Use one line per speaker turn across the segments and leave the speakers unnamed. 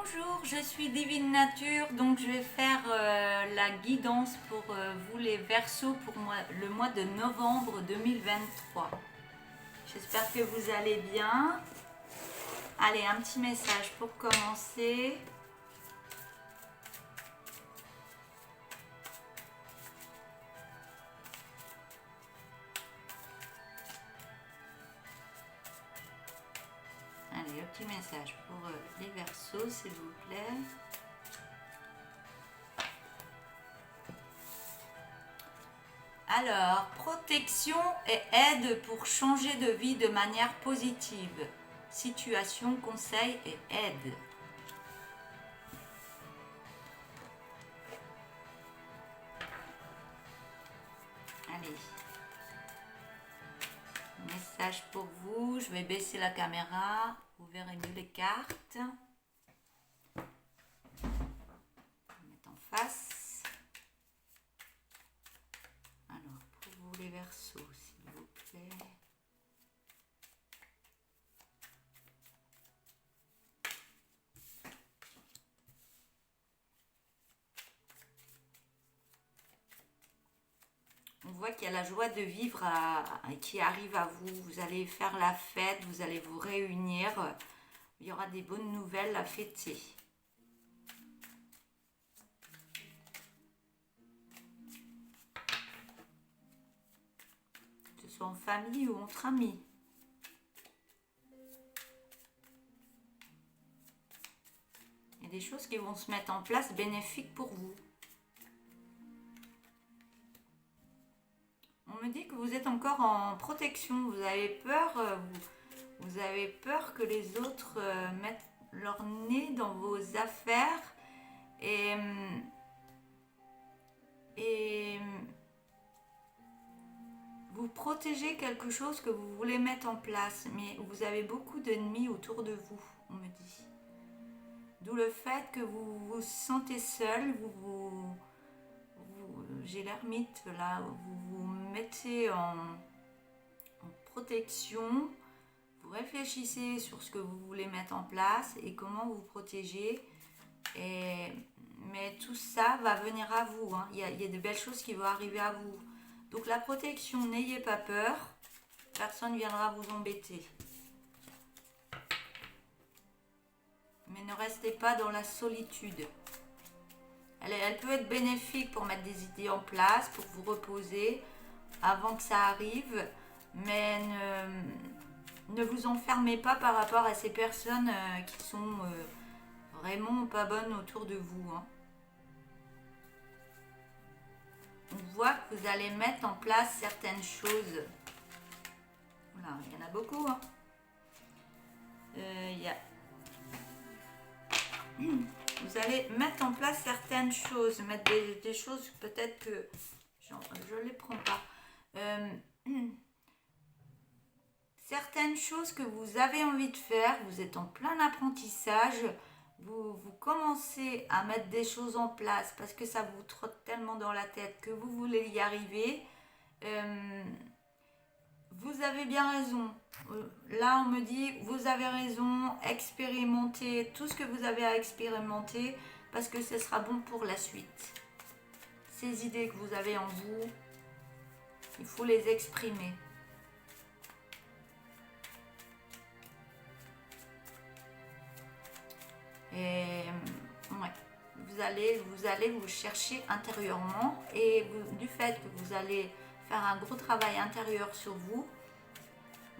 Bonjour, je suis Divine Nature, donc je vais faire la guidance pour vous les Verseaux pour le mois de novembre 2023. J'espère que vous allez bien. Allez, un petit message pour commencer. Allez, un petit message pour les Verseaux, s'il vous plaît. Alors, protection et aide pour changer de vie de manière positive. Situation, conseil et aide. Allez. Message pour vous. Je vais baisser la caméra. Vous verrez mieux les cartes. Je vais mettre en face. Alors, pour vous les Verseaux, s'il vous plaît. On voit qu'il y a la joie de vivre qui arrive à vous. Vous allez faire la fête, vous allez vous réunir. Il y aura des bonnes nouvelles à fêter. Que ce soit en famille ou entre amis. Il y a des choses qui vont se mettre en place bénéfiques pour vous. On me dit que vous êtes encore en protection, vous avez peur, vous avez peur que les autres mettent leur nez dans vos affaires et vous protégez quelque chose que vous voulez mettre en place, mais vous avez beaucoup d'ennemis autour de vous, on me dit. D'où le fait que vous vous sentez seul, j'ai l'ermite là, vous vous mettez en protection, vous réfléchissez sur ce que vous voulez mettre en place et comment vous protéger. Mais tout ça va venir à vous, hein. Il y a de belles choses qui vont arriver à vous. Donc la protection, n'ayez pas peur, personne ne viendra vous embêter. Mais ne restez pas dans la solitude. Elle peut être bénéfique pour mettre des idées en place, pour vous reposer avant que ça arrive, mais ne vous enfermez pas par rapport à ces personnes qui sont vraiment pas bonnes autour de vous, hein. On voit que vous allez mettre en place certaines choses. Voilà, il y en a beaucoup, hein. Vous allez mettre en place certaines choses, mettre des choses peut-être que je ne les prends pas. Certaines choses que vous avez envie de faire, vous êtes en plein apprentissage, vous commencez à mettre des choses en place parce que ça vous trotte tellement dans la tête que vous voulez y arriver. Vous avez bien raison. Là, on me dit, vous avez raison, expérimentez tout ce que vous avez à expérimenter parce que ce sera bon pour la suite. Ces idées que vous avez en vous, il faut les exprimer. Et ouais, vous allez vous chercher intérieurement et du fait que vous allez faire un gros travail intérieur sur vous,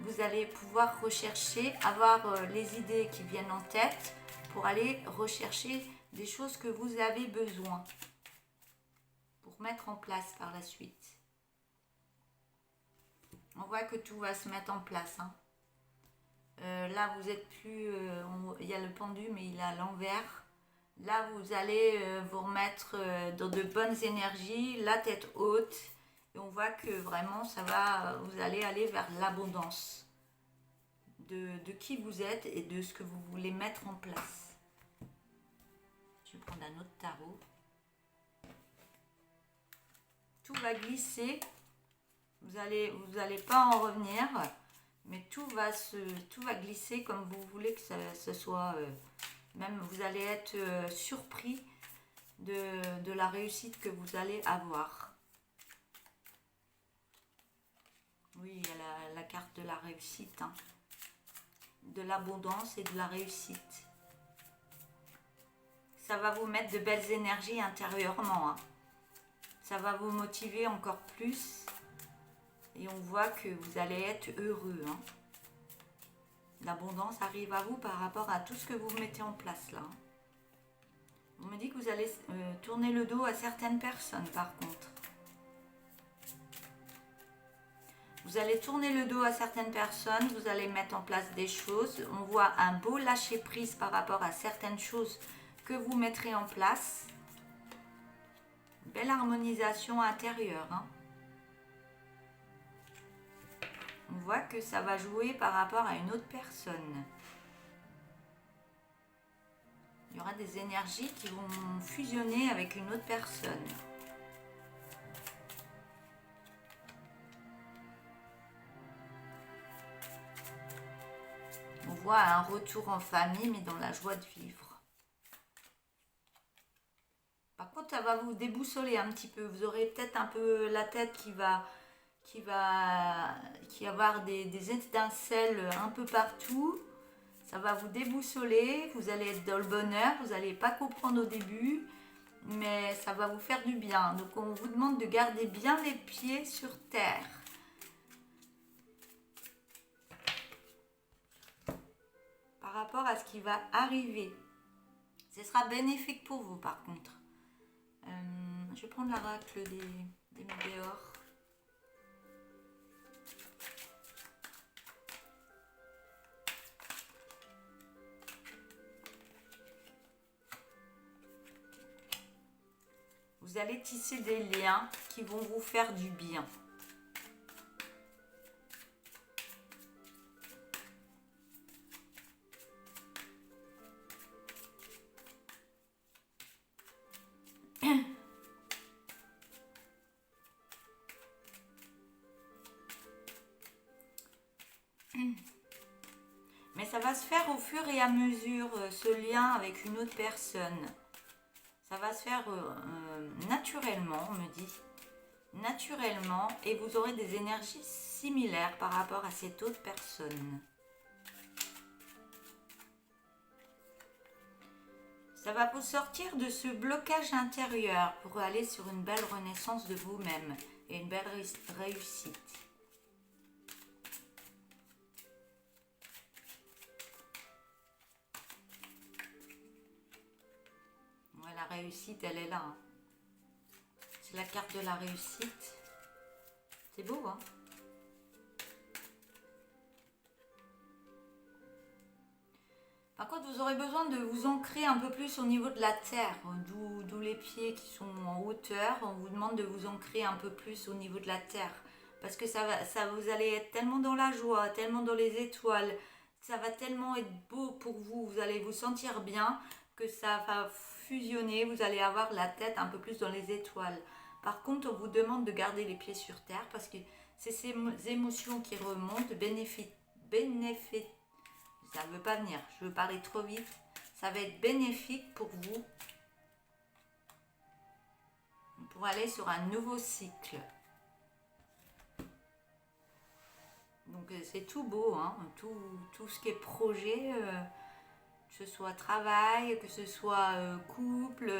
vous allez pouvoir rechercher, avoir les idées qui viennent en tête pour aller rechercher des choses que vous avez besoin pour mettre en place par la suite. On voit que tout va se mettre en place, hein. Là, vous êtes plus... il y a le pendu, mais il est à l'envers. Là, vous allez vous remettre dans de bonnes énergies, la tête haute. Et on voit que vraiment, vous allez aller vers l'abondance de qui vous êtes et de ce que vous voulez mettre en place. Je vais prendre un autre tarot. Tout va glisser. Vous allez pas en revenir. Mais tout va glisser comme vous voulez que ce soit Même vous allez être surpris de la réussite que vous allez avoir. Oui, il y a la carte de la réussite, hein. De l'abondance et de la réussite. Ça va vous mettre de belles énergies intérieurement, hein. Ça va vous motiver encore plus. Et on voit que vous allez être heureux, hein. L'abondance arrive à vous par rapport à tout ce que vous mettez en place là. On me dit que vous allez tourner le dos à certaines personnes par contre. Vous allez tourner le dos à certaines personnes, vous allez mettre en place des choses. On voit un beau lâcher prise par rapport à certaines choses que vous mettrez en place. Belle harmonisation intérieure, hein. On voit que ça va jouer par rapport à une autre personne. Il y aura des énergies qui vont fusionner avec une autre personne. On voit un retour en famille, mais dans la joie de vivre. Par contre, ça va vous déboussoler un petit peu. Vous aurez peut-être un peu la tête qui va avoir des étincelles un peu partout. Ça va vous déboussoler. Vous allez être dans le bonheur. Vous n'allez pas comprendre au début, mais ça va vous faire du bien. Donc, on vous demande de garder bien les pieds sur terre. Par rapport à ce qui va arriver. Ce sera bénéfique pour vous, par contre. Je vais prendre l'oracle des météores. Vous allez tisser des liens qui vont vous faire du bien. Mais ça va se faire au fur et à mesure, ce lien avec une autre personne. Ça va se faire naturellement, on me dit. Naturellement, et vous aurez des énergies similaires par rapport à cette autre personne. Ça va vous sortir de ce blocage intérieur pour aller sur une belle renaissance de vous-même et une belle réussite. Ouais, la réussite, elle est là, hein. C'est la carte de la réussite. C'est beau, hein? Par contre, vous aurez besoin de vous ancrer un peu plus au niveau de la terre, d'où les pieds qui sont en hauteur. On vous demande de vous ancrer un peu plus au niveau de la terre. Parce que vous allez être tellement dans la joie, tellement dans les étoiles. Ça va tellement être beau pour vous. Vous allez vous sentir bien que ça va fusionner. Vous allez avoir la tête un peu plus dans les étoiles. Par contre, on vous demande de garder les pieds sur terre parce que c'est ces émotions qui remontent, ça ne veut pas venir, je veux parler trop vite. Ça va être bénéfique pour vous pour aller sur un nouveau cycle. Donc c'est tout beau, hein, tout ce qui est projet, que ce soit travail, que ce soit couple,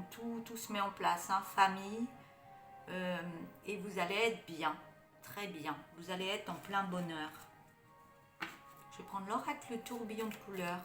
tout se met en place, hein, famille. Et vous allez être bien, très bien. Vous allez être en plein bonheur. Je vais prendre l'oracle tourbillon de couleurs.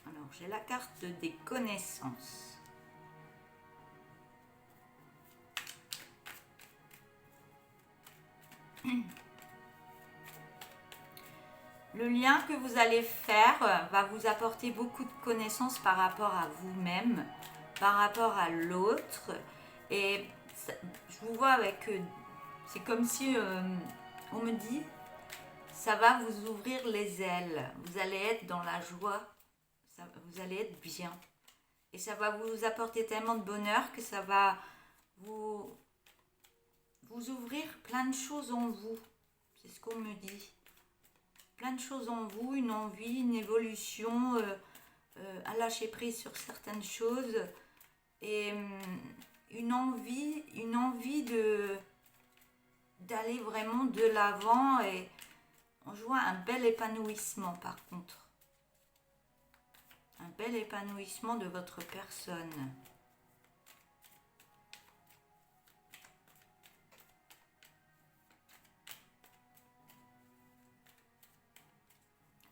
Alors, j'ai la carte des connaissances. Le lien que vous allez faire va vous apporter beaucoup de connaissances par rapport à vous-même, par rapport à l'autre. Et vois avec... c'est comme si on me dit, ça va vous ouvrir les ailes. Vous allez être dans la joie. Vous allez être bien. Et ça va vous apporter tellement de bonheur que ça va vous ouvrir plein de choses en vous. C'est ce qu'on me dit. Plein de choses en vous, une envie, une évolution, à lâcher prise sur certaines choses. Et une envie d'aller vraiment de l'avant. Et on voit un bel épanouissement par contre. Un bel épanouissement de votre personne.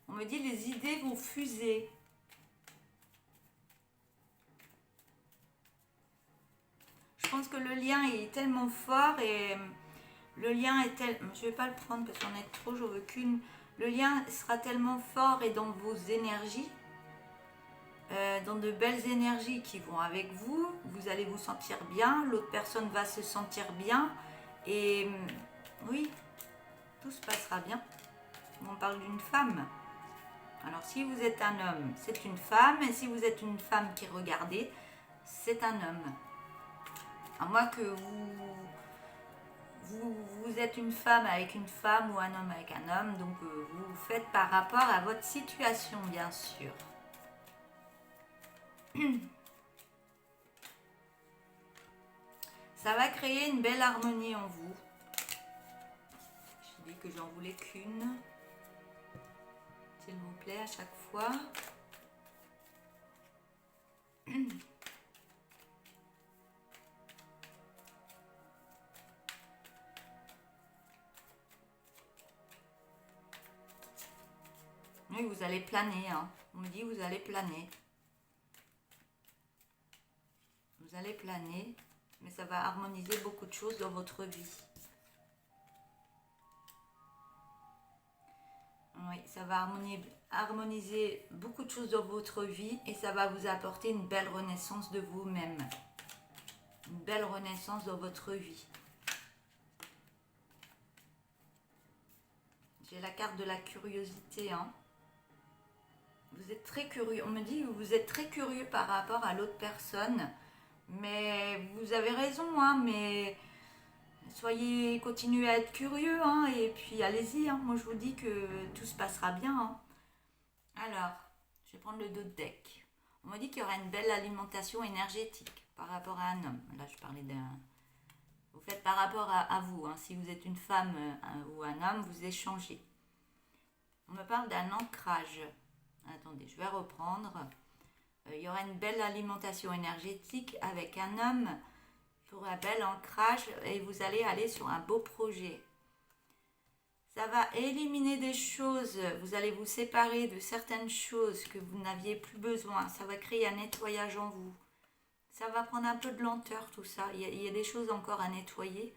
On me dit les idées vont fuser. Je pense que le lien est tellement fort et le lien est tellement... Je ne vais pas le prendre parce qu'on est trop, j'en veux qu'une. Le lien sera tellement fort et dans vos énergies. Dans de belles énergies qui vont avec vous, vous allez vous sentir bien, l'autre personne va se sentir bien et oui, tout se passera bien. On parle d'une femme. Alors si vous êtes un homme, c'est une femme, et si vous êtes une femme qui regardez, c'est un homme. À moins que vous êtes une femme avec une femme ou un homme avec un homme, donc vous faites par rapport à votre situation bien sûr. Ça va créer une belle harmonie en vous. Je dis que j'en voulais qu'une. S'il vous plaît, à chaque fois. Oui, vous allez planer. Hein. On me dit vous allez planer. Vous allez planer, mais ça va harmoniser beaucoup de choses dans votre vie. Oui, ça va harmoniser beaucoup de choses dans votre vie et ça va vous apporter une belle renaissance de vous-même. Une belle renaissance dans votre vie. J'ai la carte de la curiosité. Hein. Vous êtes très curieux. On me dit que vous êtes très curieux par rapport à l'autre personne. Mais vous avez raison, hein, mais continuez à être curieux, hein, et puis allez-y, hein, moi je vous dis que tout se passera bien. Hein. Alors, je vais prendre le dos de deck. On m'a dit qu'il y aura une belle alimentation énergétique par rapport à un homme. Là, je parlais d'un... Vous faites par rapport à vous, hein, si vous êtes une femme ou un homme, vous échangez. On me parle d'un ancrage. Attendez, je vais reprendre. Il y aura une belle alimentation énergétique avec un homme pour un bel ancrage et vous allez aller sur un beau projet. Ça va éliminer des choses, vous allez vous séparer de certaines choses que vous n'aviez plus besoin. Ça va créer un nettoyage en vous. Ça va prendre un peu de lenteur tout ça. Il y a des choses encore à nettoyer.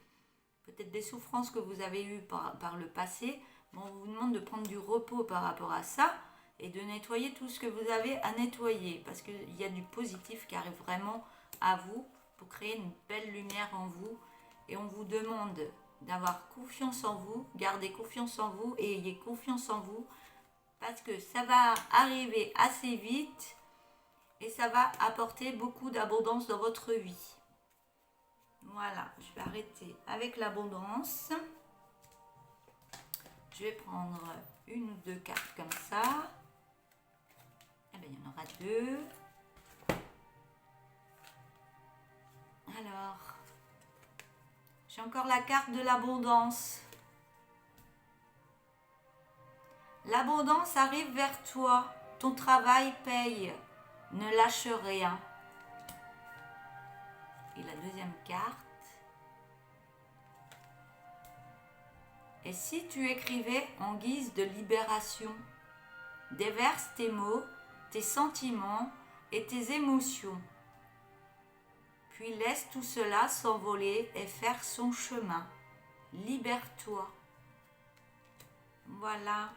Peut-être des souffrances que vous avez eues par le passé. Bon, on vous demande de prendre du repos par rapport à ça. Et de nettoyer tout ce que vous avez à nettoyer. Parce qu'il y a du positif qui arrive vraiment à vous pour créer une belle lumière en vous. Et on vous demande d'avoir confiance en vous, gardez confiance en vous et ayez confiance en vous. Parce que ça va arriver assez vite et ça va apporter beaucoup d'abondance dans votre vie. Voilà, je vais arrêter avec l'abondance. Je vais prendre une ou deux cartes comme ça. Eh bien, il y en aura deux. Alors, j'ai encore la carte de l'abondance. L'abondance arrive vers toi. Ton travail paye. Ne lâche rien. Et la deuxième carte. Et si tu écrivais en guise de libération, déverse tes mots, tes sentiments et tes émotions. Puis laisse tout cela s'envoler et faire son chemin. Libère-toi. Voilà.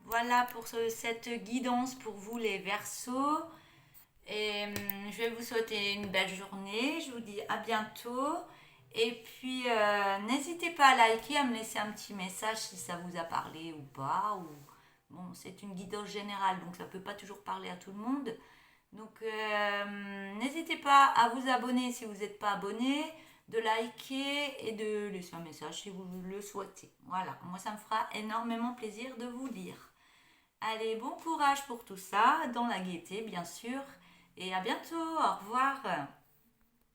Voilà pour cette guidance pour vous les Verseaux. Et je vais vous souhaiter une belle journée. Je vous dis à bientôt. Et puis, n'hésitez pas à liker, à me laisser un petit message si ça vous a parlé ou pas. Bon, c'est une guidance générale, donc ça ne peut pas toujours parler à tout le monde. Donc, n'hésitez pas à vous abonner si vous n'êtes pas abonné, de liker et de laisser un message si vous le souhaitez. Voilà, moi ça me fera énormément plaisir de vous lire. Allez, bon courage pour tout ça, dans la gaieté bien sûr, et à bientôt, au revoir.